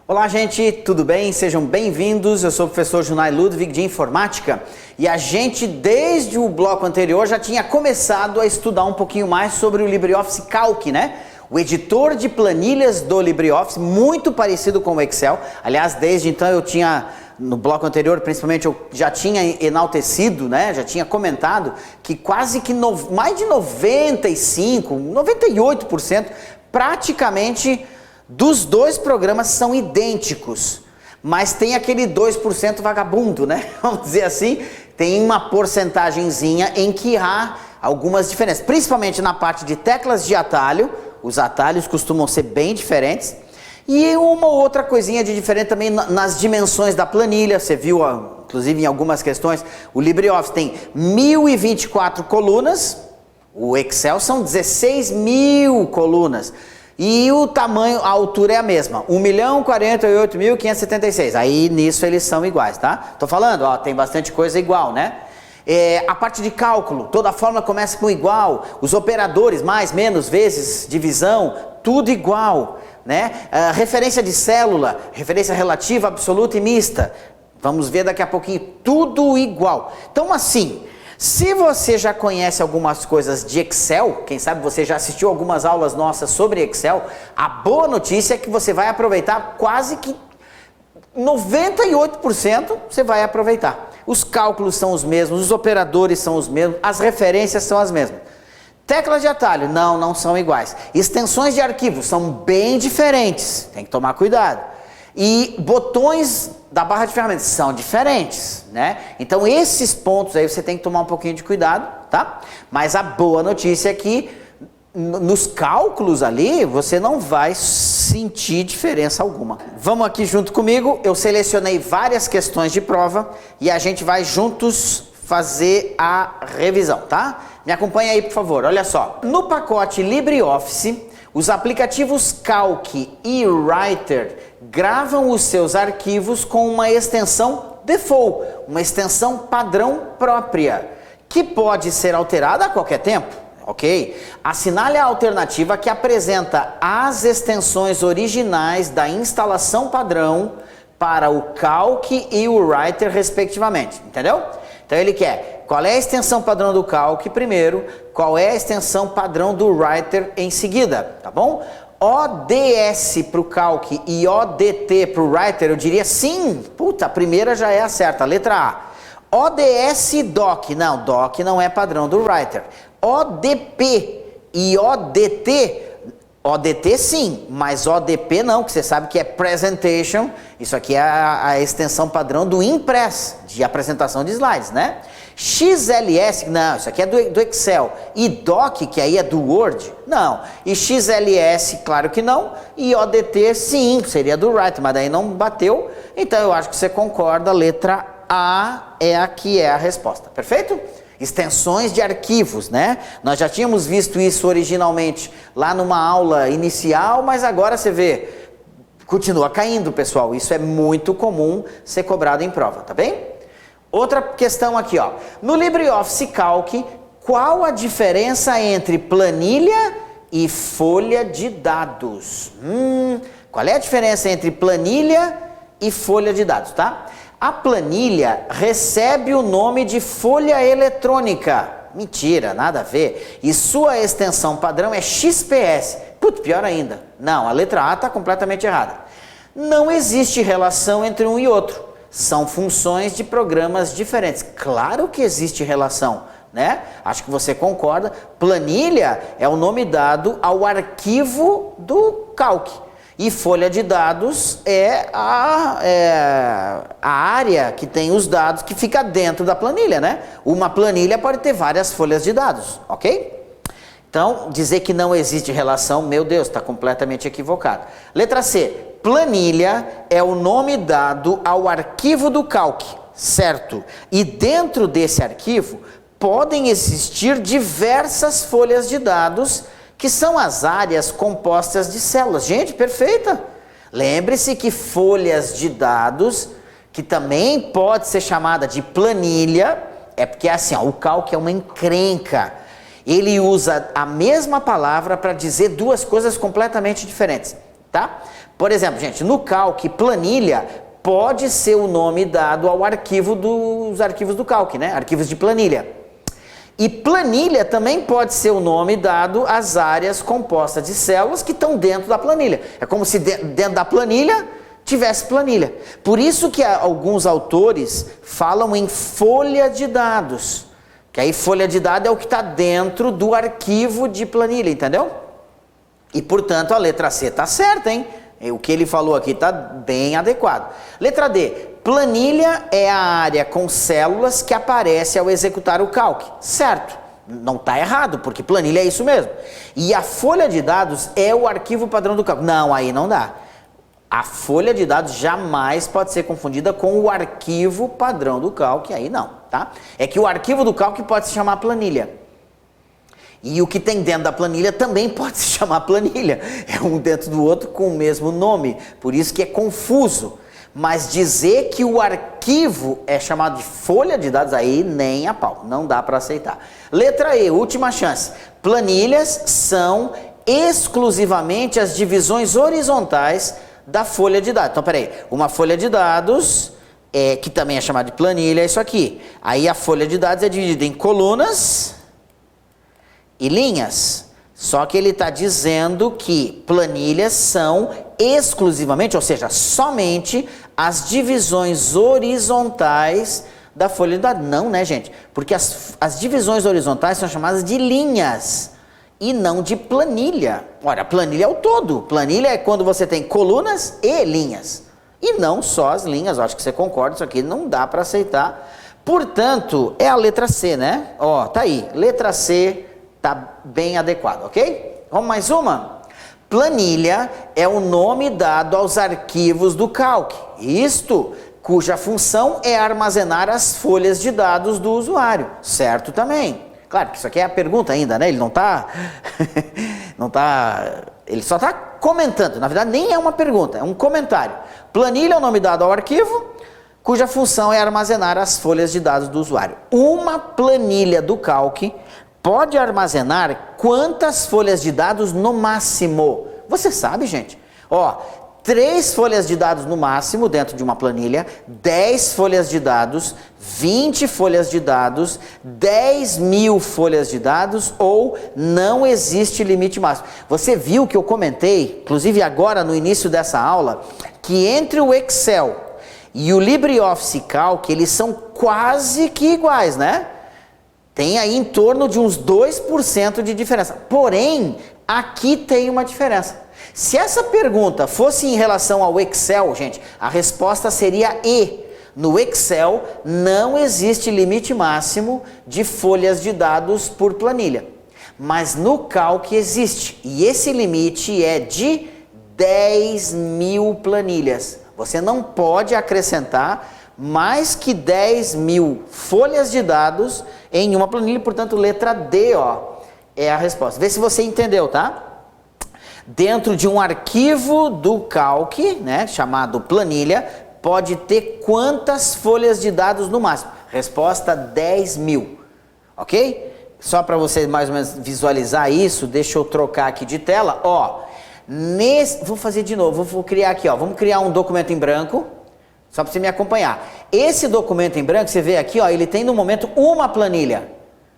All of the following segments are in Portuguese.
Olá, gente, tudo bem? Sejam bem-vindos. Eu sou o professor Junai Ludwig de Informática e a gente, desde o bloco anterior, já tinha começado a estudar um pouquinho mais sobre o LibreOffice Calc, né? O editor de planilhas do LibreOffice, muito parecido com o Excel. Aliás, desde então eu tinha, no bloco anterior, principalmente, eu já tinha enaltecido, né? Já tinha comentado que quase que mais de 95%, 98%, praticamente dos dois programas são idênticos, mas tem aquele 2% vagabundo, né? Vamos dizer assim, tem uma porcentagenzinha em que há algumas diferenças, principalmente na parte de teclas de atalho. Os atalhos costumam ser bem diferentes, e uma outra coisinha de diferente também nas dimensões da planilha. Você viu, inclusive em algumas questões, o LibreOffice tem 1024 colunas, o Excel são 16.000 colunas. E o tamanho, a altura é a mesma, 1.048.576. Aí nisso eles são iguais, tá? Tô falando, ó, tem bastante coisa igual, né? A parte de cálculo, toda a fórmula começa com igual, os operadores, mais, menos, vezes, divisão, tudo igual, né? Referência de célula, referência relativa, absoluta e mista. Vamos ver daqui a pouquinho, tudo igual. Então assim, se você já conhece algumas coisas de Excel, quem sabe você já assistiu algumas aulas nossas sobre Excel, a boa notícia é que você vai aproveitar quase que 98% você vai aproveitar. Os cálculos são os mesmos, os operadores são os mesmos, as referências são as mesmas. Teclas de atalho, não são iguais. Extensões de arquivo são bem diferentes, tem que tomar cuidado. E botões da barra de ferramentas são diferentes, né? Então esses pontos aí você tem que tomar um pouquinho de cuidado, tá? Mas a boa notícia é que nos cálculos ali você não vai sentir diferença alguma. Vamos aqui junto comigo, eu selecionei várias questões de prova e a gente vai juntos fazer a revisão, tá? Me acompanha aí, por favor, olha só. No pacote LibreOffice, os aplicativos Calc e Writer gravam os seus arquivos com uma extensão default, uma extensão padrão própria, que pode ser alterada a qualquer tempo, ok? Assinale a alternativa que apresenta as extensões originais da instalação padrão para o Calc e o Writer, respectivamente, entendeu? Então ele quer qual é a extensão padrão do Calc primeiro, qual é a extensão padrão do Writer em seguida, tá bom? ODS para o Calc e ODT para o Writer, eu diria sim. Puta, a primeira já é a certa, a letra A. ODS Doc, não, Doc não é padrão do Writer. ODP e ODT sim, mas ODP não, que você sabe que é Presentation. Isso aqui é a extensão padrão do Impress, de apresentação de slides, né? XLS, não, isso aqui é do Excel. E Doc, que aí é do Word, não. E XLS, claro que não. E ODT, sim, seria do Writer, mas daí não bateu. Então eu acho que você concorda, a letra A é a que é a resposta, perfeito? Extensões de arquivos, né? Nós já tínhamos visto isso originalmente lá numa aula inicial, mas agora você vê, continua caindo, pessoal. Isso é muito comum ser cobrado em prova, tá bem? Outra questão aqui, ó. No LibreOffice Calc, qual a diferença entre planilha e folha de dados? Qual é a diferença entre planilha e folha de dados, tá? A planilha recebe o nome de folha eletrônica. Mentira, nada a ver. E sua extensão padrão é XPS. Putz, pior ainda. Não, a letra A está completamente errada. Não existe relação entre um e outro. São funções de programas diferentes. Claro que existe relação, né? Acho que você concorda. Planilha é o nome dado ao arquivo do Calc. E folha de dados é a área que tem os dados que fica dentro da planilha, né? Uma planilha pode ter várias folhas de dados, ok? Então, dizer que não existe relação, meu Deus, está completamente equivocado. Letra C, planilha é o nome dado ao arquivo do Calc, certo? E dentro desse arquivo podem existir diversas folhas de dados que são as áreas compostas de células. Gente, perfeita! Lembre-se que folhas de dados, que também pode ser chamada de planilha, é porque assim, ó, o Calc é uma encrenca. Ele usa a mesma palavra para dizer duas coisas completamente diferentes, tá? Por exemplo, gente, no Calc, planilha pode ser o nome dado ao arquivo dos arquivos do Calc, né? Arquivos de planilha. E planilha também pode ser o nome dado às áreas compostas de células que estão dentro da planilha. É como se dentro da planilha tivesse planilha. Por isso que alguns autores falam em folha de dados. Que aí folha de dados é o que está dentro do arquivo de planilha, entendeu? E portanto a letra C está certa, hein? O que ele falou aqui está bem adequado. Letra D. Planilha é a área com células que aparece ao executar o Calc. Certo. Não está errado, porque planilha é isso mesmo. E a folha de dados é o arquivo padrão do Calc. Não, aí não dá. A folha de dados jamais pode ser confundida com o arquivo padrão do Calc. Aí não, tá? É que o arquivo do Calc pode se chamar planilha. E o que tem dentro da planilha também pode se chamar planilha. É um dentro do outro com o mesmo nome. Por isso que é confuso. Mas dizer que o arquivo é chamado de folha de dados, aí nem a pau. Não dá para aceitar. Letra E, última chance. Planilhas são exclusivamente as divisões horizontais da folha de dados. Então, peraí. Uma folha de dados, que também é chamada de planilha, é isso aqui. Aí a folha de dados é dividida em colunas e linhas. Só que ele está dizendo que planilhas são exclusivamente, ou seja, somente as divisões horizontais da folha de dados. Não, né, gente? Porque as divisões horizontais são chamadas de linhas e não de planilha. Ora, planilha é o todo. Planilha é quando você tem colunas e linhas. E não só as linhas. Eu acho que você concorda, isso aqui não dá para aceitar. Portanto, é a letra C, né? Ó, tá aí. Letra C tá bem adequado, ok? Vamos mais uma? Planilha é o nome dado aos arquivos do Calc. Isto, cuja função é armazenar as folhas de dados do usuário. Certo também. Claro que isso aqui é a pergunta ainda, né? Ele não tá... Ele só está comentando. Na verdade, nem é uma pergunta, é um comentário. Planilha é o nome dado ao arquivo, cuja função é armazenar as folhas de dados do usuário. Uma planilha do Calc pode armazenar quantas folhas de dados no máximo? Você sabe, gente? Ó, 3 folhas de dados no máximo dentro de uma planilha, 10 folhas de dados, 20 folhas de dados, 10.000 folhas de dados ou não existe limite máximo. Você viu que eu comentei, inclusive agora no início dessa aula, que entre o Excel e o LibreOffice Calc, eles são quase que iguais, né? Tem aí em torno de uns 2% de diferença. Porém, aqui tem uma diferença. Se essa pergunta fosse em relação ao Excel, gente, a resposta seria E. No Excel não existe limite máximo de folhas de dados por planilha. Mas no Calc existe. E esse limite é de 10.000 planilhas. Você não pode acrescentar mais que 10.000 folhas de dados em uma planilha, portanto, letra D, ó, é a resposta. Vê se você entendeu, tá? Dentro de um arquivo do Calc, né, chamado planilha, pode ter quantas folhas de dados no máximo? Resposta 10.000, ok? Só para você mais ou menos visualizar isso, deixa eu trocar aqui de tela, ó. Vou fazer de novo, vou criar aqui, ó, vamos criar um documento em branco, só para você me acompanhar. Esse documento em branco, você vê aqui, ó, ele tem no momento uma planilha,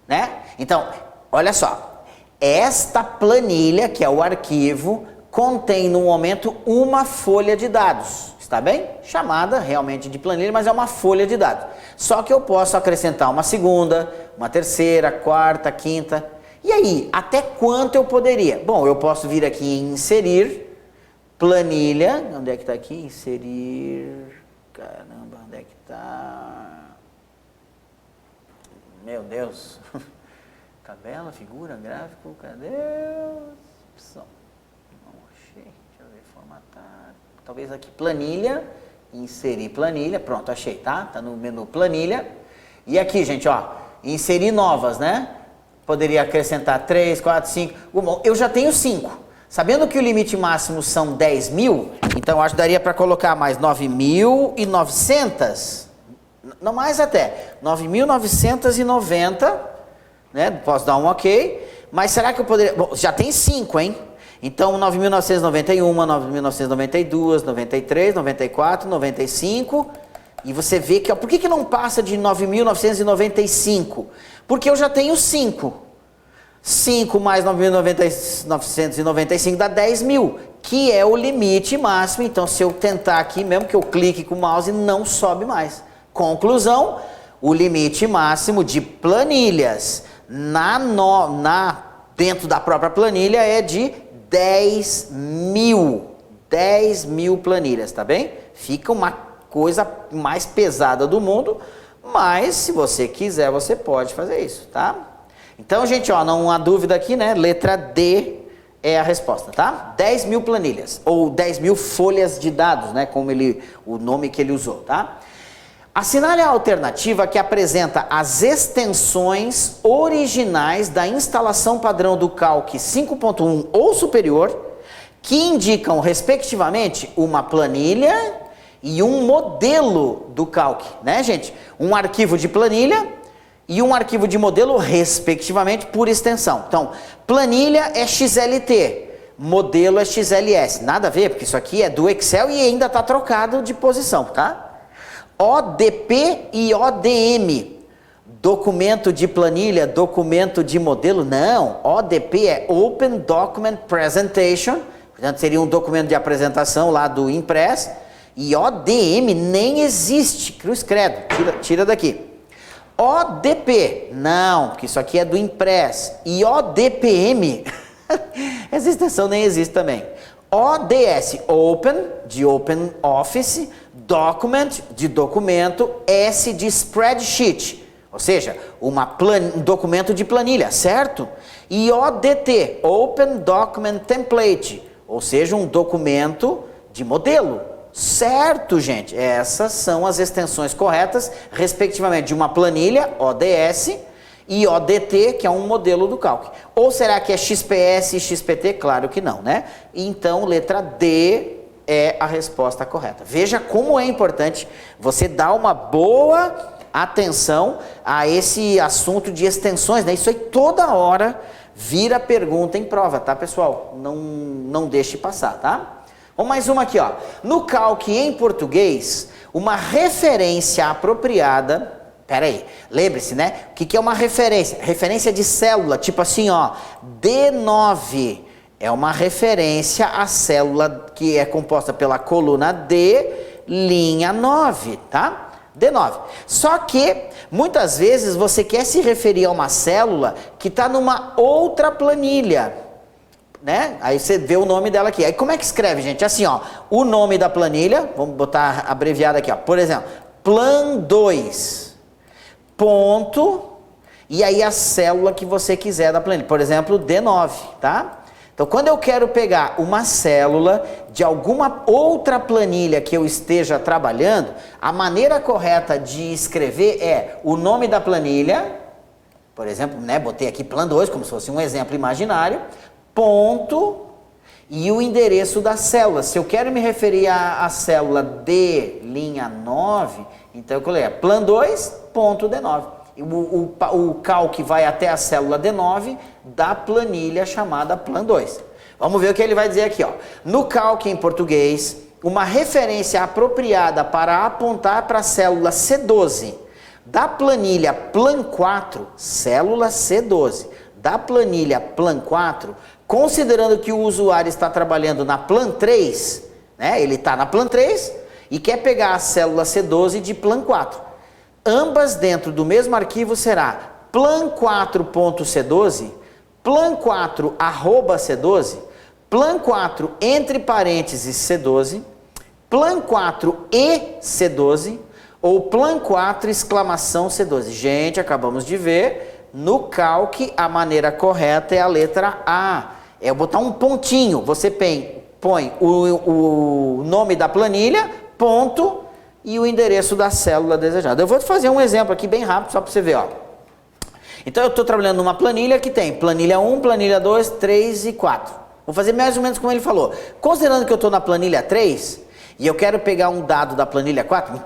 né? Então, olha só, esta planilha, que é o arquivo, contém no momento uma folha de dados, está bem? Chamada realmente de planilha, mas é uma folha de dados. Só que eu posso acrescentar uma segunda, uma terceira, quarta, quinta. E aí, até quanto eu poderia? Bom, eu posso vir aqui em inserir, planilha, onde é que está aqui? Inserir... Caramba, onde é que tá? Meu Deus. Tabela, figura, gráfico, cadê? Opção. Não achei. Deixa eu ver, formatar. Talvez aqui, planilha. Inserir planilha. Pronto, achei, tá? Tá no menu planilha. E aqui, gente, ó. Inserir novas, né? Poderia acrescentar 3, 4, 5. Bom, eu já tenho 5. Sabendo que o limite máximo são 10.000, então acho que daria para colocar mais 9.900, não mais até, 9.990, né? Posso dar um ok, mas será que eu poderia... Bom, já tem 5, hein? Então, 9.991, 9.992, 93, 94, 95. E você vê que, ó, por que não passa de 9.995? Porque eu já tenho 5. 5 mais 9.995 dá 10 mil, que é o limite máximo. Então, se eu tentar aqui, mesmo que eu clique com o mouse, não sobe mais. Conclusão, o limite máximo de planilhas dentro da própria planilha é de 10 mil. 10 mil planilhas, tá bem? Fica uma coisa mais pesada do mundo, mas se você quiser, você pode fazer isso, tá? Então, gente, ó, não há dúvida aqui, né? Letra D é a resposta, tá? 10 mil planilhas, ou 10 mil folhas de dados, né? Como o nome que ele usou, tá? Assinale a alternativa que apresenta as extensões originais da instalação padrão do Calc 5.1 ou superior, que indicam, respectivamente, uma planilha e um modelo do Calc, né, gente? Um arquivo de planilha e um arquivo de modelo, respectivamente, por extensão. Então, planilha é XLT, modelo é XLS. Nada a ver, porque isso aqui é do Excel e ainda está trocado de posição, tá? ODP e ODM. Documento de planilha, documento de modelo, não. ODP é Open Document Presentation, portanto seria um documento de apresentação lá do Impress. E ODM nem existe, cruz credo, tira daqui. ODP, não, porque isso aqui é do Impress. E ODPM, essa extensão nem existe também. ODS, Open, de Open Office, Document, de documento, S de Spreadsheet, ou seja, um documento de planilha, certo? E ODT, Open Document Template, ou seja, um documento de modelo. Certo, gente? Essas são as extensões corretas, respectivamente, de uma planilha, ODS, e ODT, que é um modelo do Calc. Ou será que é XPS e XPT? Claro que não, né? Então, letra D é a resposta correta. Veja como é importante você dar uma boa atenção a esse assunto de extensões, né? Isso aí toda hora vira pergunta em prova, tá, pessoal? Não deixe passar, tá? Vamos mais uma aqui, ó. No Calc em português, uma referência apropriada. Pera aí, lembre-se, né? O que é uma referência? Referência de célula, tipo assim, ó. D9 é uma referência à célula que é composta pela coluna D, linha 9, tá? D9. Só que, muitas vezes, você quer se referir a uma célula que está numa outra planilha, né? Aí você vê o nome dela aqui. Aí como é que escreve, gente? Assim, ó, o nome da planilha, vamos botar abreviado aqui, ó. Por exemplo, Plan 2, ponto, e aí a célula que você quiser da planilha. Por exemplo, D9, tá? Então, quando eu quero pegar uma célula de alguma outra planilha que eu esteja trabalhando, a maneira correta de escrever é o nome da planilha, por exemplo, né? Botei aqui Plan 2, como se fosse um exemplo imaginário, ponto e o endereço da célula. Se eu quero me referir à célula D, linha 9, então eu coloquei Plan 2, ponto D9. O Calc vai até a célula D9 da planilha chamada Plan 2. Vamos ver o que ele vai dizer aqui, ó. No Calc em português, uma referência apropriada para apontar para a célula C12 da planilha Plan 4, célula C12, da planilha Plan 4, considerando que o usuário está trabalhando na Plan 3, né? Ele está na Plan 3 e quer pegar a célula C12 de Plan 4. Ambas dentro do mesmo arquivo será Plan 4.C12, Plan 4 @C12, Plan 4 entre parênteses C12, Plan 4 e C12 ou Plan 4 exclamação C12. Gente, acabamos de ver, no Calc a maneira correta é a letra A. É botar um pontinho, você põe o nome da planilha, ponto, e o endereço da célula desejada. Eu vou fazer um exemplo aqui bem rápido, só para você ver, ó. Então eu estou trabalhando numa planilha que tem planilha 1, planilha 2, 3 e 4. Vou fazer mais ou menos como ele falou. Considerando que eu estou na planilha 3 e eu quero pegar um dado da planilha 4,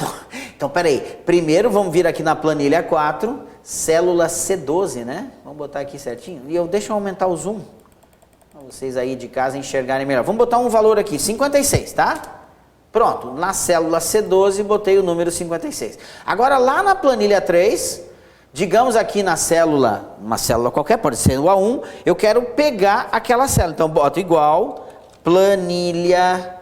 então peraí. Primeiro vamos vir aqui na planilha 4, célula C12, né? Vamos botar aqui certinho. E deixa eu aumentar o zoom. Para vocês aí de casa enxergarem melhor. Vamos botar um valor aqui, 56, tá? Pronto, na célula C12 botei o número 56. Agora lá na planilha 3, digamos aqui na célula, uma célula qualquer, pode ser o A1, eu quero pegar aquela célula. Então boto igual planilha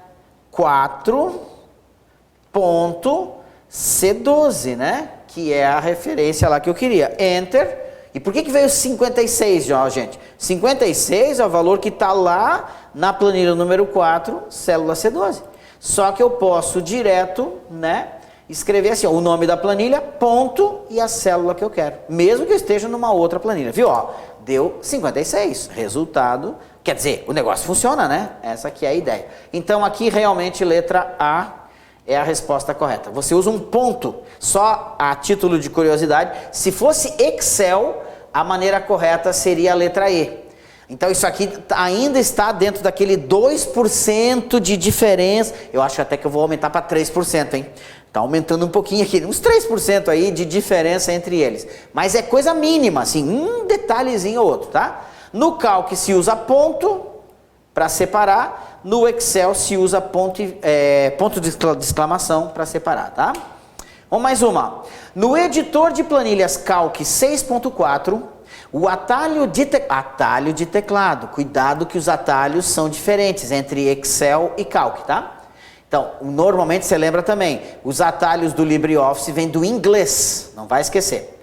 4.C12, né? Que é a referência lá que eu queria. Enter. E por que veio 56, já, gente? 56 é o valor que está lá na planilha número 4, célula C12. Só que eu posso direto, né, escrever assim, ó, o nome da planilha, ponto e a célula que eu quero. Mesmo que eu esteja numa outra planilha. Viu? Ó, deu 56. Resultado, quer dizer, o negócio funciona, né? Essa aqui é a ideia. Então aqui realmente letra A é a resposta correta. Você usa um ponto, só a título de curiosidade. Se fosse Excel, a maneira correta seria a letra E. Então isso aqui ainda está dentro daquele 2% de diferença. Eu acho até que eu vou aumentar para 3%, hein? Está aumentando um pouquinho aqui, uns 3% aí de diferença entre eles. Mas é coisa mínima, assim, um detalhezinho ou outro, tá? No Calc se usa ponto para separar, no Excel se usa ponto de exclamação para separar, tá? Vamos mais uma. No editor de planilhas Calc 6.4, o atalho de teclado, cuidado que os atalhos são diferentes entre Excel e Calc, tá? Então, normalmente você lembra também, os atalhos do LibreOffice vêm do inglês, não vai esquecer.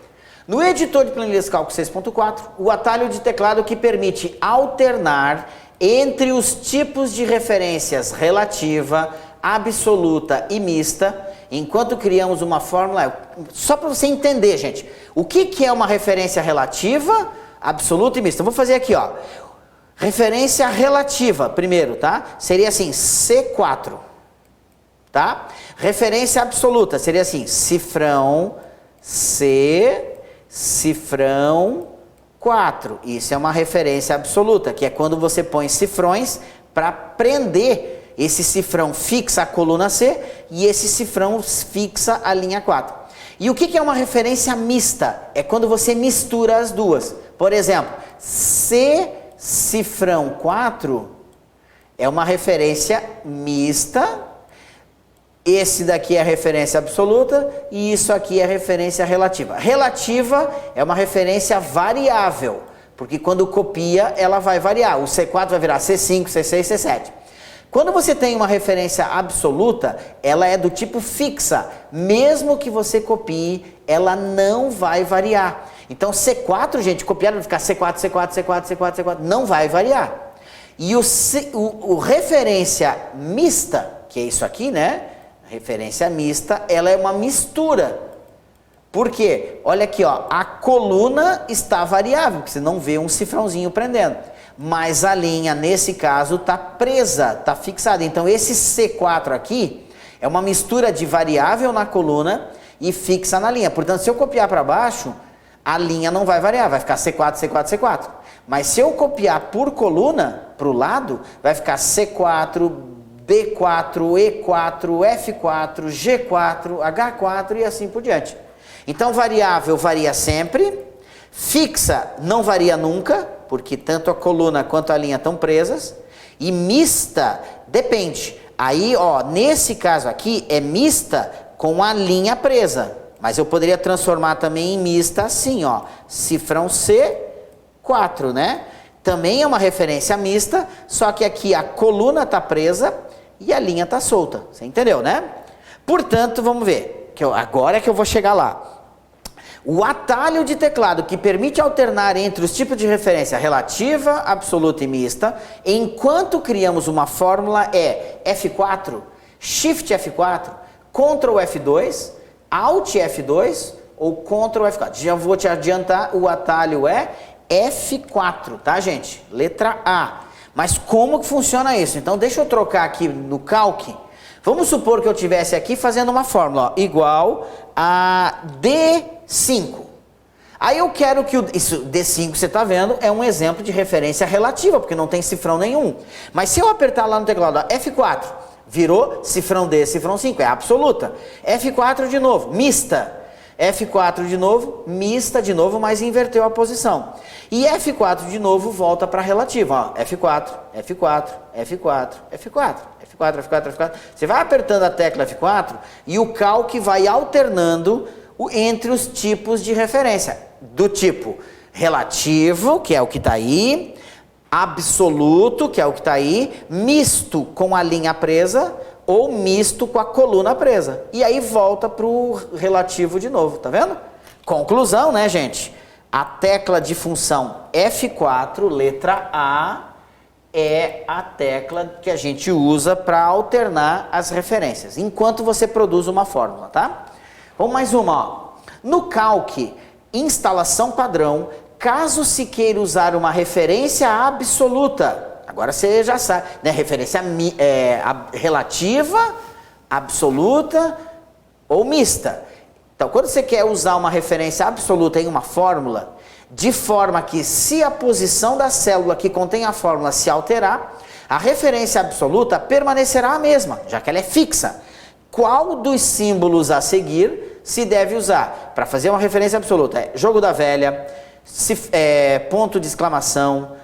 No editor de planilhas Calc 6.4, o atalho de teclado que permite alternar entre os tipos de referências relativa, absoluta e mista, enquanto criamos uma fórmula, só para você entender, gente, o que é uma referência relativa, absoluta e mista? Eu vou fazer aqui, ó, referência relativa, primeiro, tá? Seria assim, C4, tá? Referência absoluta, seria assim, cifrão C, cifrão 4, isso é uma referência absoluta, que é quando você põe cifrões para prender. Esse cifrão fixa a coluna C e esse cifrão fixa a linha 4. E o que é uma referência mista? É quando você mistura as duas. Por exemplo, C cifrão 4 é uma referência mista. Esse daqui é a referência absoluta e isso aqui é a referência relativa. Relativa é uma referência variável, porque quando copia ela vai variar. O C4 vai virar C5, C6, C7. Quando você tem uma referência absoluta, ela é do tipo fixa. Mesmo que você copie, ela não vai variar. Então C4, gente, copiar vai ficar C4, C4, C4, C4, C4, não vai variar. E o referência mista, que é isso aqui, né? Referência mista, ela é uma mistura. Por quê? Olha aqui, ó, a coluna está variável, porque você não vê um cifrãozinho prendendo. Mas a linha, nesse caso, está presa, está fixada. Então, esse C4 aqui é uma mistura de variável na coluna e fixa na linha. Portanto, se eu copiar para baixo, a linha não vai variar, vai ficar C4, C4, C4. Mas se eu copiar por coluna, para o lado, vai ficar C4, B4, E4, F4, G4, H4 e assim por diante. Então, variável varia sempre, fixa não varia nunca, porque tanto a coluna quanto a linha estão presas, e mista depende. Aí, ó, nesse caso aqui é mista com a linha presa, mas eu poderia transformar também em mista assim, ó, cifrão C4, né? Também é uma referência mista, só que aqui a coluna está presa e a linha está solta. Você entendeu, né? Portanto, vamos ver, agora é que eu vou chegar lá. O atalho de teclado que permite alternar entre os tipos de referência relativa, absoluta e mista, enquanto criamos uma fórmula é F4, Shift F4, Ctrl F2, Alt F2 ou Ctrl F4. Já vou te adiantar, o atalho é F4, tá, gente? Letra A. Mas como que funciona isso? Então deixa eu trocar aqui no Calc. Vamos supor que eu estivesse aqui fazendo uma fórmula, ó, igual a D5. Aí eu quero que isso D5, você está vendo, é um exemplo de referência relativa, porque não tem cifrão nenhum. Mas se eu apertar lá no teclado, ó, F4, virou cifrão D, cifrão 5, é absoluta. F4 de novo, mista. F4 de novo, mista de novo, mas inverteu a posição. E F4 de novo volta para a relativa. Ó, F4, F4, F4, F4, F4, F4, F4. Você vai apertando a tecla F4 e o calque vai alternando entre os tipos de referência. Do tipo relativo, que é o que está aí, absoluto, que é o que está aí, misto com a linha presa ou misto com a coluna presa. E aí volta para o relativo de novo, tá vendo? Conclusão, né, gente? A tecla de função F4, letra A, é a tecla que a gente usa para alternar as referências, enquanto você produz uma fórmula, tá? Vamos mais uma, ó. No Calc, instalação padrão, caso se queira usar uma referência absoluta, agora você já sabe, né? Referência relativa, absoluta ou mista. Então, quando você quer usar uma referência absoluta em uma fórmula, de forma que se a posição da célula que contém a fórmula se alterar, a referência absoluta permanecerá a mesma, já que ela é fixa. Qual dos símbolos a seguir se deve usar? Para fazer uma referência absoluta, é jogo da velha, ponto de exclamação,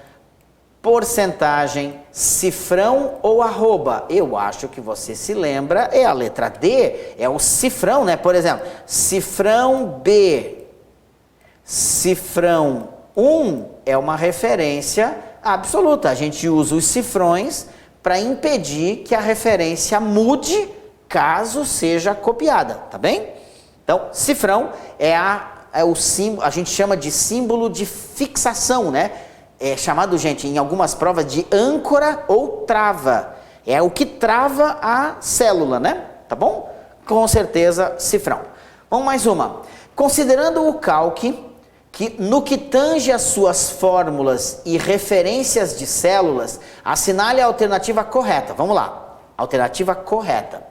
porcentagem, cifrão ou arroba. Eu acho que você se lembra, é a letra D, é o cifrão, né? Por exemplo, cifrão B, cifrão 1 é uma referência absoluta. A gente usa os cifrões para impedir que a referência mude caso seja copiada, tá bem? Então, cifrão é o símbolo, a gente chama de símbolo de fixação, né? É chamado, gente, em algumas provas de âncora ou trava. É o que trava a célula, né? Tá bom? Com certeza, cifrão. Vamos mais uma. Considerando o Calc, que no que tange as suas fórmulas e referências de células, assinale a alternativa correta. Vamos lá. Alternativa correta.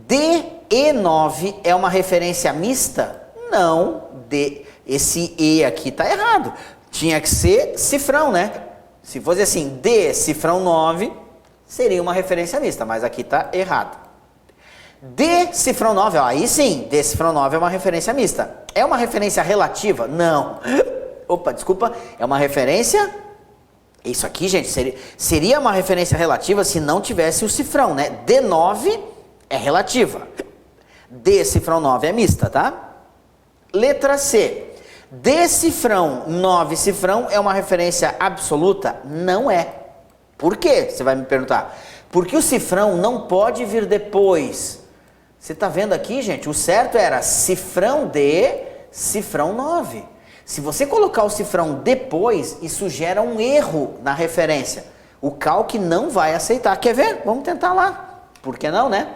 DE9 é uma referência mista? Não. Esse E aqui está errado. Tinha que ser cifrão, né? Se fosse assim, D, cifrão 9, seria uma referência mista, mas aqui está errado. D, cifrão 9, ó, aí sim, D, cifrão 9 é uma referência mista. É uma referência relativa? Não. Opa, desculpa, é uma referência... Isso aqui, gente, seria uma referência relativa se não tivesse o cifrão, né? D9 é relativa. D, cifrão 9 é mista, tá? Letra C. D, cifrão 9, cifrão é uma referência absoluta? Não é. Por quê? Você vai me perguntar. Porque o cifrão não pode vir depois. Você está vendo aqui, gente? O certo era cifrão D, cifrão 9. Se você colocar o cifrão depois, isso gera um erro na referência. O Calc não vai aceitar. Quer ver? Vamos tentar lá. Por que não, né?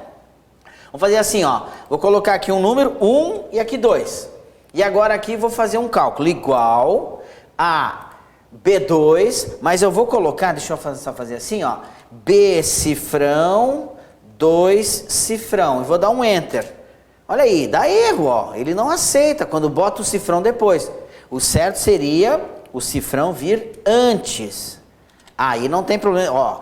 Vamos fazer assim, ó. Vou colocar aqui um número 1 e aqui 2. E agora aqui vou fazer um cálculo igual a B2, mas eu vou colocar, deixa eu só fazer assim, ó. B cifrão, 2 cifrão. E vou dar um Enter. Olha aí, dá erro, ó. Ele não aceita quando bota o cifrão depois. O certo seria o cifrão vir antes. Aí não tem problema, ó.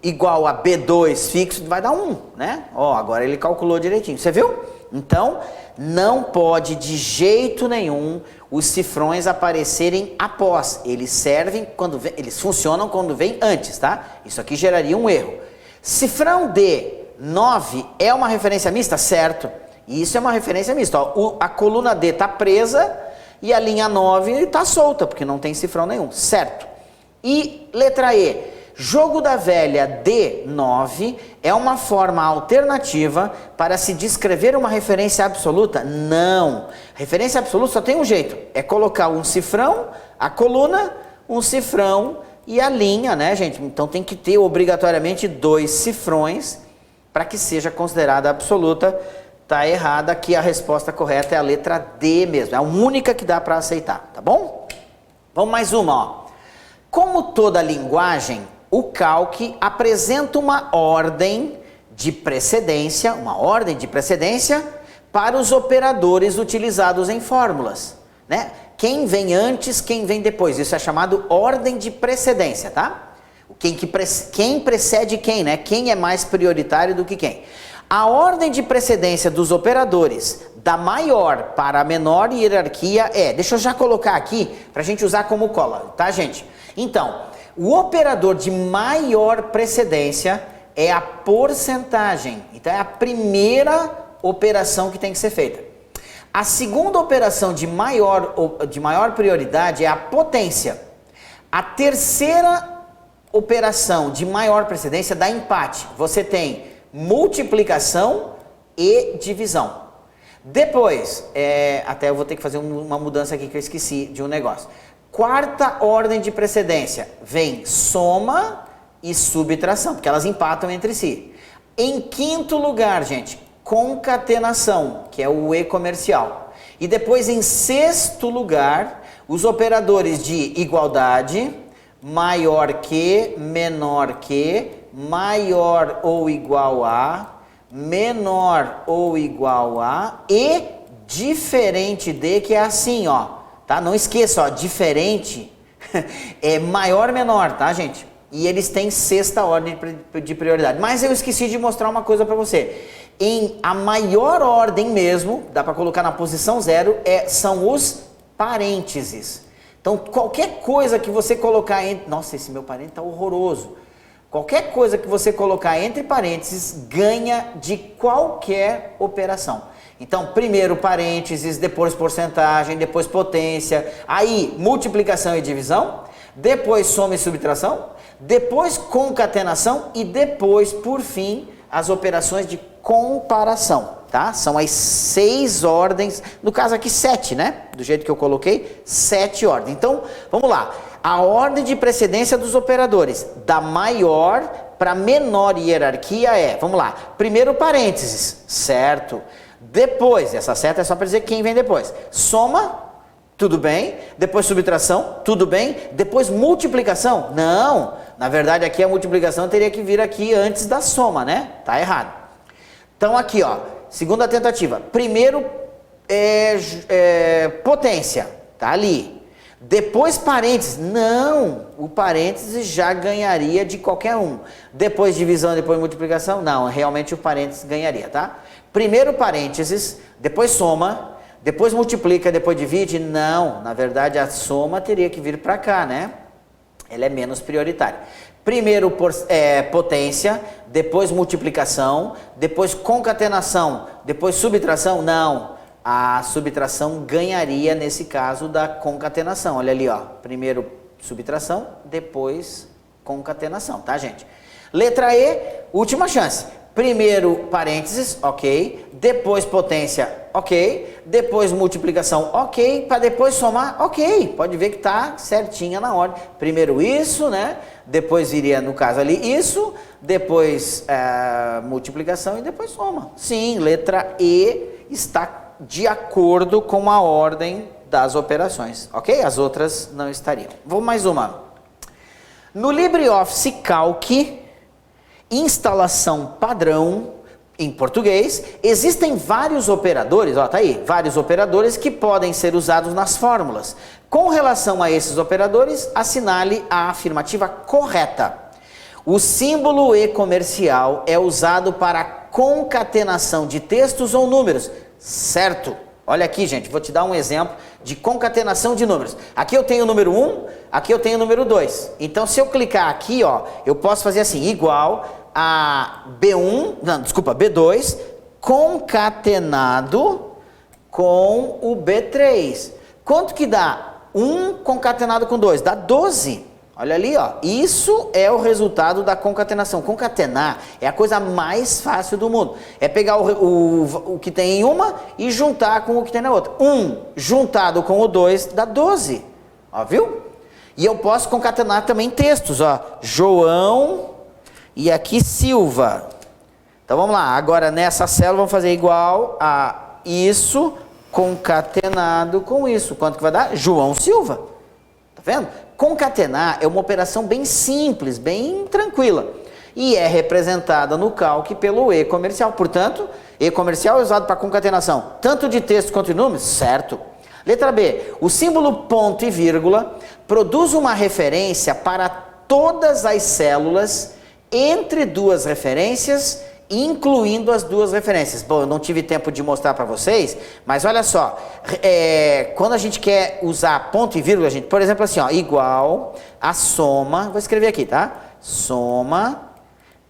Igual a B2 fixo, vai dar 1, né? Ó, agora ele calculou direitinho. Você viu? Então, não pode de jeito nenhum os cifrões aparecerem após. Eles servem quando vem, eles funcionam quando vem antes, tá? Isso aqui geraria um erro. Cifrão D, 9 é uma referência mista? Certo. Isso é uma referência mista. Ó, a coluna D está presa e a linha 9 está solta, porque não tem cifrão nenhum. Certo. E letra E. Jogo da velha D9 é uma forma alternativa para se descrever uma referência absoluta? Não. Referência absoluta só tem um jeito. É colocar um cifrão, a coluna, um cifrão e a linha, né, gente? Então tem que ter obrigatoriamente 2 cifrões para que seja considerada absoluta. Tá errada, aqui a resposta correta é a letra D mesmo. É a única que dá para aceitar, tá bom? Vamos mais uma, ó. Como toda linguagem, o Calc apresenta uma ordem de precedência para os operadores utilizados em fórmulas, né? Quem vem antes, quem vem depois. Isso é chamado ordem de precedência, tá? Quem precede quem, né? Quem é mais prioritário do que quem. A ordem de precedência dos operadores da maior para a menor hierarquia é... Deixa eu já colocar aqui para a gente usar como cola, tá, gente? Então, o operador de maior precedência é a porcentagem. Então, é a primeira operação que tem que ser feita. A segunda operação de maior prioridade é a potência. A terceira operação de maior precedência dá empate. Você tem multiplicação e divisão. Depois, até eu vou ter que fazer uma mudança aqui que eu esqueci de um negócio. Quarta ordem de precedência vem soma e subtração, porque elas empatam entre si. Em quinto lugar, gente, concatenação, que é o E comercial. E depois, em sexto lugar, os operadores de igualdade, maior que, menor que, maior ou igual a, menor ou igual a e diferente de, que é assim, ó, tá? Não esqueça, ó, diferente é maior menor, tá, gente? E eles têm sexta ordem de prioridade. Mas eu esqueci de mostrar uma coisa para você. Em a maior ordem mesmo, dá para colocar na posição 0, são os parênteses. Então, qualquer coisa que você colocar entre... Nossa, esse meu parente tá horroroso. Qualquer coisa que você colocar entre parênteses ganha de qualquer operação. Então, primeiro parênteses, depois porcentagem, depois potência, aí multiplicação e divisão, depois soma e subtração, depois concatenação e depois, por fim, as operações de comparação, tá? São as 6 ordens, no caso aqui 7, né? Do jeito que eu coloquei, 7 ordens. Então, vamos lá. A ordem de precedência dos operadores da maior para menor hierarquia é, vamos lá, primeiro parênteses, certo? Depois, essa seta é só para dizer quem vem depois. Soma, tudo bem. Depois subtração, tudo bem. Depois multiplicação, não. Na verdade aqui a multiplicação teria que vir aqui antes da soma, né? Tá errado. Então aqui, ó, segunda tentativa. Primeiro potência, tá ali. Depois parênteses, não, o parênteses já ganharia de qualquer um. Depois divisão, depois multiplicação, não, realmente o parênteses ganharia, tá? Primeiro parênteses, depois soma, depois multiplica, depois divide, não, na verdade a soma teria que vir para cá, né? Ela é menos prioritária. Primeiro potência, depois multiplicação, depois concatenação, depois subtração, não. A subtração ganharia nesse caso da concatenação. Olha ali, ó. Primeiro subtração, depois concatenação, tá, gente? Letra E, última chance. Primeiro parênteses, ok. Depois potência, ok. Depois multiplicação, ok. Para depois somar, ok. Pode ver que tá certinha na ordem. Primeiro isso, né? Depois viria, no caso ali, isso. Depois multiplicação e depois soma. Sim, letra E está de acordo com a ordem das operações, ok? As outras não estariam. Vou mais uma. No LibreOffice Calc, instalação padrão, em português, existem vários operadores, ó, tá aí, vários operadores que podem ser usados nas fórmulas. Com relação a esses operadores, assinale a afirmativa correta. O símbolo E comercial é usado para concatenação de textos ou números. Certo. Olha aqui, gente, vou te dar um exemplo de concatenação de números. Aqui eu tenho o número 1, aqui eu tenho o número 2. Então, se eu clicar aqui, ó, eu posso fazer assim, igual a B2 concatenado com o B3. Quanto que dá? 1 concatenado com 2, dá 12. Olha ali, ó. Isso é o resultado da concatenação. Concatenar é a coisa mais fácil do mundo. É pegar o que tem em uma e juntar com o que tem na outra. 1 juntado com o 2 dá 12. Ó, viu? E eu posso concatenar também textos, ó. João e aqui Silva. Então vamos lá. Agora nessa célula vamos fazer igual a isso concatenado com isso. Quanto que vai dar? João Silva. Tá vendo? Concatenar é uma operação bem simples, bem tranquila. E é representada no Calc pelo E comercial. Portanto, E comercial é usado para concatenação, tanto de texto quanto de números? Certo. Letra B. O símbolo ponto e vírgula produz uma referência para todas as células entre duas referências incluindo as duas referências. Bom, eu não tive tempo de mostrar para vocês, mas olha só, quando a gente quer usar ponto e vírgula, gente, por exemplo assim, ó, igual a soma, vou escrever aqui, tá? Soma,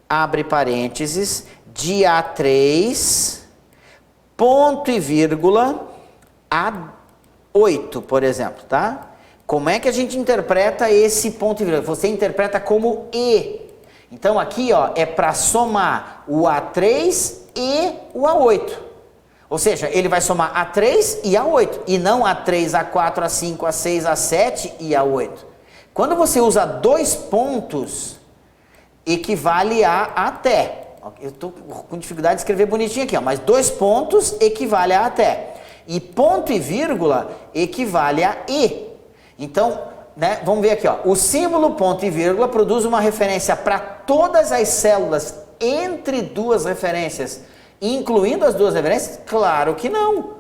abre parênteses, de A3, ponto e vírgula, A8, por exemplo, tá? Como é que a gente interpreta esse ponto e vírgula? Você interpreta como E. Então aqui, ó, é para somar o A3 e o A8. Ou seja, ele vai somar A3 e A8, e não A3, A4, A5, A6, A7 e A8. Quando você usa dois pontos, equivale a até. Eu estou com dificuldade de escrever bonitinho aqui, ó, mas dois pontos equivale a até. E ponto e vírgula equivale a e. Então, né, vamos ver aqui, ó, o símbolo ponto e vírgula produz uma referência para todas as células entre duas referências, incluindo as duas referências? Claro que não.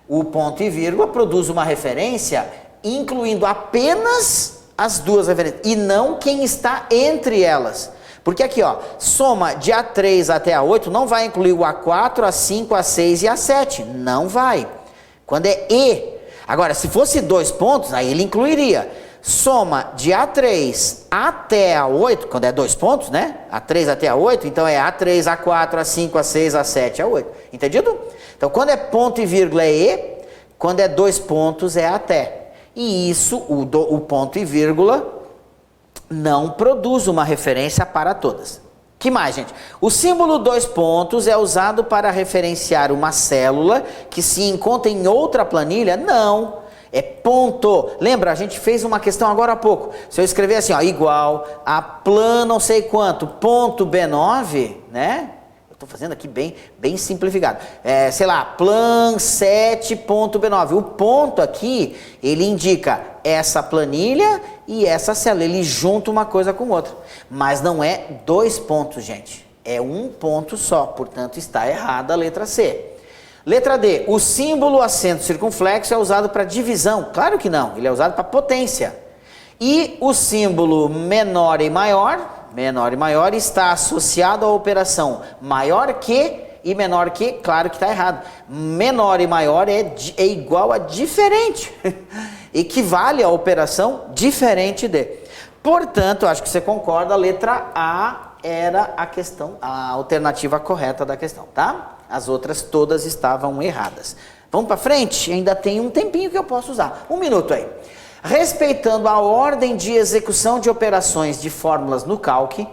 O ponto e vírgula produz uma referência incluindo apenas as duas referências e não quem está entre elas. Porque aqui, ó, soma de A3 até A8 não vai incluir o A4, A5, A6 e A7. Não vai. Quando é E. Agora, se fosse dois pontos, aí ele incluiria. Soma de A3 até A8, quando é dois pontos, né? A3 até A8, então é A3, A4, A5, A6, A7, A8. Entendido? Então, quando é ponto e vírgula é E, quando é dois pontos é até. E isso, o ponto e vírgula, não produz uma referência para todas. Que mais, gente? O símbolo dois pontos é usado para referenciar uma célula que se encontra em outra planilha? Não. É ponto. Lembra, a gente fez uma questão agora há pouco. Se eu escrever assim, ó, igual a plan não sei quanto, ponto B9, né? Eu estou fazendo aqui bem simplificado. Sei lá, plan 7.B9. O ponto aqui, ele indica essa planilha e essa célula. Ele junta uma coisa com outra. Mas não é dois pontos, gente. É um ponto só. Portanto, está errada a letra C. Letra D. O símbolo acento circunflexo é usado para divisão. Claro que não. Ele é usado para potência. E o símbolo menor e maior está associado à operação maior que e menor que, claro que está errado. Menor e maior é igual a diferente. Equivale à operação diferente de. Portanto, acho que você concorda, a letra A era a alternativa correta da questão, tá? As outras todas estavam erradas. Vamos para frente? Ainda tem um tempinho que eu posso usar. Um minuto aí. Respeitando a ordem de execução de operações de fórmulas no Calc,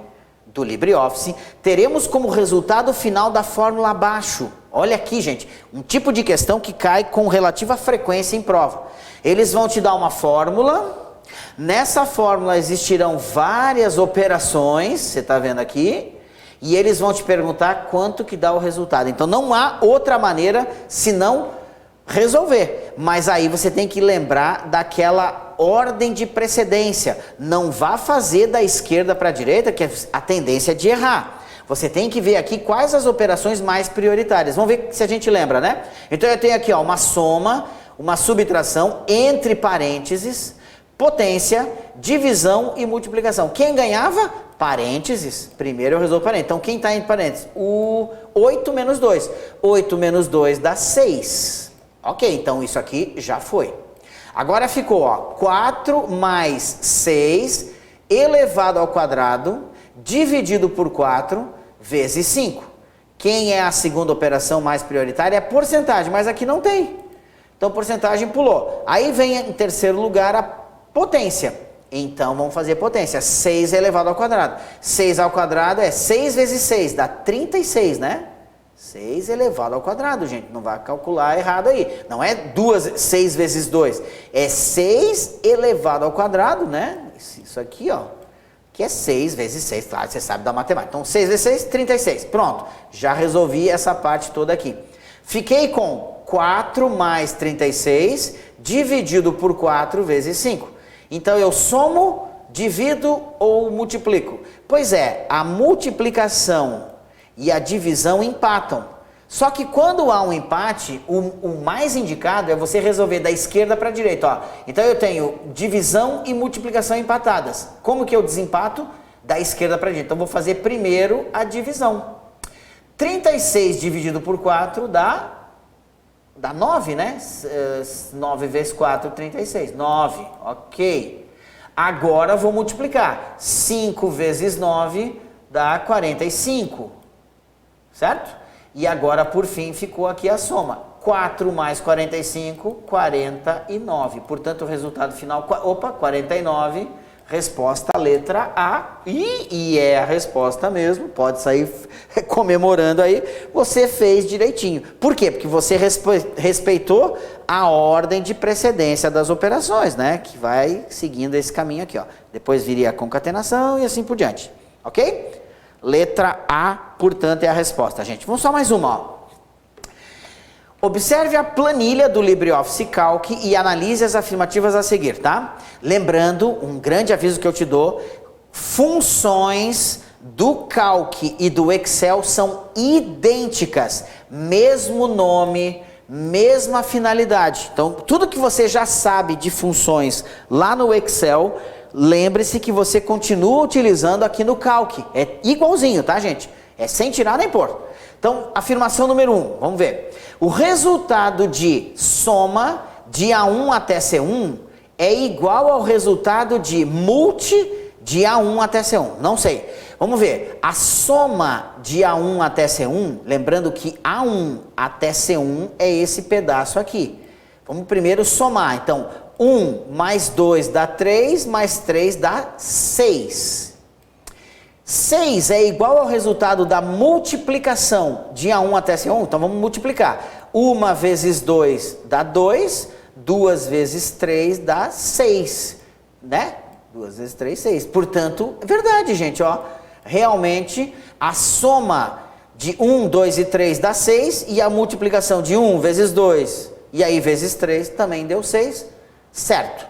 do LibreOffice, teremos como resultado final da fórmula abaixo. Olha aqui, gente, um tipo de questão que cai com relativa frequência em prova. Eles vão te dar uma fórmula, nessa fórmula existirão várias operações, você está vendo aqui, e eles vão te perguntar quanto que dá o resultado. Então não há outra maneira senão resolver, mas aí você tem que lembrar daquela ordem de precedência. Não vá fazer da esquerda para a direita, que é a tendência de errar. Você tem que ver aqui quais as operações mais prioritárias. Vamos ver se a gente lembra, né? Então eu tenho aqui, ó, uma soma, uma subtração entre parênteses, potência, divisão e multiplicação. Quem ganhava? Parênteses. Primeiro eu resolvo parênteses. Então quem está em parênteses? O 8 menos 2. 8 menos 2 dá 6. Ok, então isso aqui já foi. Agora ficou, ó, 4 mais 6 elevado ao quadrado dividido por 4 vezes 5. Quem é a segunda operação mais prioritária? É porcentagem, mas aqui não tem. Então porcentagem pulou. Aí vem em terceiro lugar a potência. Então vamos fazer potência. 6 elevado ao quadrado. 6 ao quadrado é 6 vezes 6, dá 36, né? 6 elevado ao quadrado, gente. Não vai calcular errado aí. Não é 6 vezes 2. É 6 elevado ao quadrado, né? Isso aqui, ó. Que é 6 vezes 6. Claro, você sabe da matemática. Então 6 vezes 6, 36. Pronto. Já resolvi essa parte toda aqui. Fiquei com 4 mais 36 dividido por 4 vezes 5. Então eu somo, divido ou multiplico? Pois é, a multiplicação e a divisão empatam. Só que quando há um empate, o mais indicado é você resolver da esquerda para a direita. Ó. Então eu tenho divisão e multiplicação empatadas. Como que eu desempato? Da esquerda para a direita. Então vou fazer primeiro a divisão. 36 dividido por 4 dá 9, né? 9 vezes 4, 36. 9, ok. Agora vou multiplicar. 5 vezes 9 dá 45, certo? E agora, por fim, ficou aqui a soma. 4 mais 45, 49. Portanto, o resultado final, 49. Resposta letra A, e é a resposta mesmo, pode sair comemorando aí, você fez direitinho. Por quê? Porque você respeitou a ordem de precedência das operações, né? Que vai seguindo esse caminho aqui, ó. Depois viria a concatenação e assim por diante, ok? Letra A, portanto, é a resposta, gente. Vamos só mais uma, ó. Observe a planilha do LibreOffice Calc e analise as afirmativas a seguir, tá? Lembrando, um grande aviso que eu te dou, funções do Calc e do Excel são idênticas, mesmo nome, mesma finalidade. Então, tudo que você já sabe de funções lá no Excel, lembre-se que você continua utilizando aqui no Calc. É igualzinho, tá, gente? É sem tirar nem pôr. Então, afirmação número 1, vamos ver. O resultado de soma de A1 até C1 é igual ao resultado de multi de A1 até C1. Não sei. Vamos ver. A soma de A1 até C1, lembrando que A1 até C1 é esse pedaço aqui. Vamos primeiro somar. Então, 1 mais 2 dá 3, mais 3 dá 6. 6 é igual ao resultado da multiplicação de A1 até C1, então vamos multiplicar. 1 vezes 2 dá 2, 2 vezes 3 dá 6, né? 2 vezes 3, 6. Portanto, é verdade, gente, ó. Realmente, a soma de 1, 2 e 3 dá 6, e a multiplicação de 1 vezes 2, e aí vezes 3 também deu 6, certo?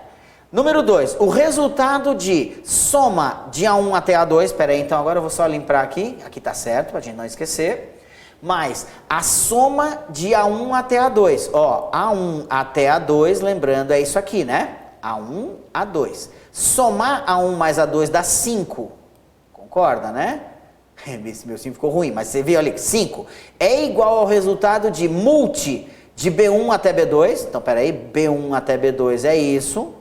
Número 2, o resultado de soma de A1 até A2, espera aí, então agora eu vou só limpar aqui tá certo, para a gente não esquecer, mas a soma de A1 até A2, ó, A1 até A2, lembrando, é isso aqui, né? A1, A2. Somar A1 mais A2 dá 5, concorda, né? Esse meu 5 ficou ruim, mas você viu ali, 5 é igual ao resultado de multi de B1 até B2, então espera aí, B1 até B2 é isso,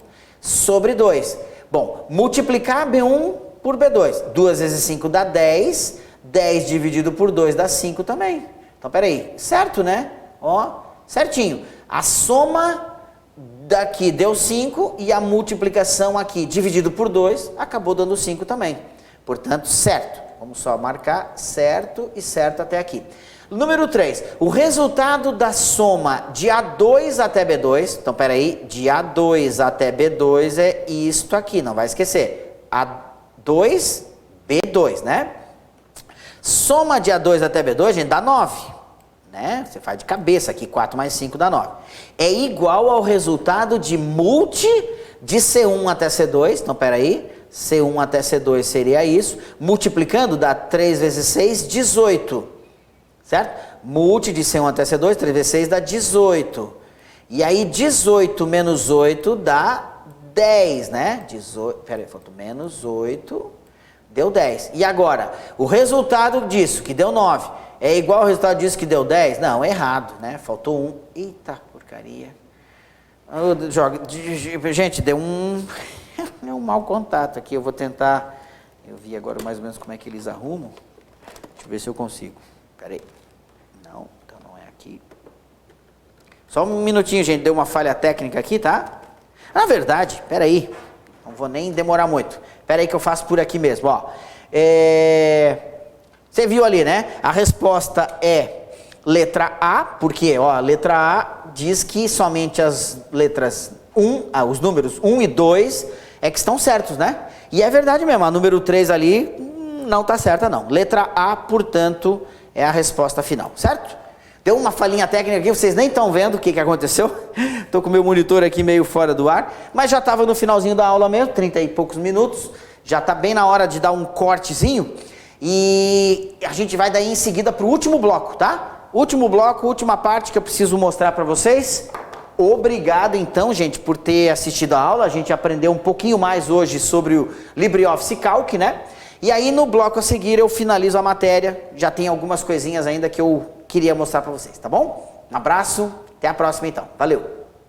sobre 2. Bom, multiplicar B1 por B2. 2 vezes 5 dá 10. 10 dividido por 2 dá 5 também. Então, peraí. Certo, né? Ó, certinho. A soma daqui deu 5 e a multiplicação aqui dividido por 2 acabou dando 5 também. Portanto, certo. Vamos só marcar certo e certo até aqui. Número 3, o resultado da soma de A2 até B2, então peraí, de A2 até B2 é isto aqui, não vai esquecer, A2, B2, né? Soma de A2 até B2, gente, dá 9, né? Você faz de cabeça aqui, 4 mais 5 dá 9. É igual ao resultado de multi de C1 até C2, então peraí, C1 até C2 seria isso, multiplicando dá 3 vezes 6, 18. Certo? Multi de C1 até C2, 3 vezes 6 dá 18. E aí 18 menos 8 dá 10, né? 18, peraí, faltou menos 8, deu 10. E agora, o resultado disso, que deu 9, é igual ao resultado disso que deu 10? Não, errado, né? Faltou 1. Eita, porcaria. Gente, deu um mau contato aqui, eu vou tentar, eu vi agora mais ou menos como é que eles arrumam. Deixa eu ver se eu consigo. Peraí. Não, então não é aqui. Só um minutinho, gente, deu uma falha técnica aqui, tá? Na verdade, peraí, não vou nem demorar muito. Peraí que eu faço por aqui mesmo, ó. Você viu ali, né? A resposta é letra A, porque, ó, a letra A diz que somente as letras 1, os números 1 e 2 é que estão certos, né? E é verdade mesmo, a número 3 ali não tá certa não. Letra A, portanto, é a resposta final, certo? Deu uma falhinha técnica aqui, vocês nem estão vendo o que aconteceu. Estou com o meu monitor aqui meio fora do ar, mas já estava no finalzinho da aula mesmo, 30 e poucos minutos. Já está bem na hora de dar um cortezinho. E a gente vai daí em seguida para o último bloco, tá? Último bloco, última parte que eu preciso mostrar para vocês. Obrigado então, gente, por ter assistido a aula. A gente aprendeu um pouquinho mais hoje sobre o LibreOffice Calc, né? E aí no bloco a seguir eu finalizo a matéria, já tem algumas coisinhas ainda que eu queria mostrar para vocês, tá bom? Um abraço, até a próxima então, valeu!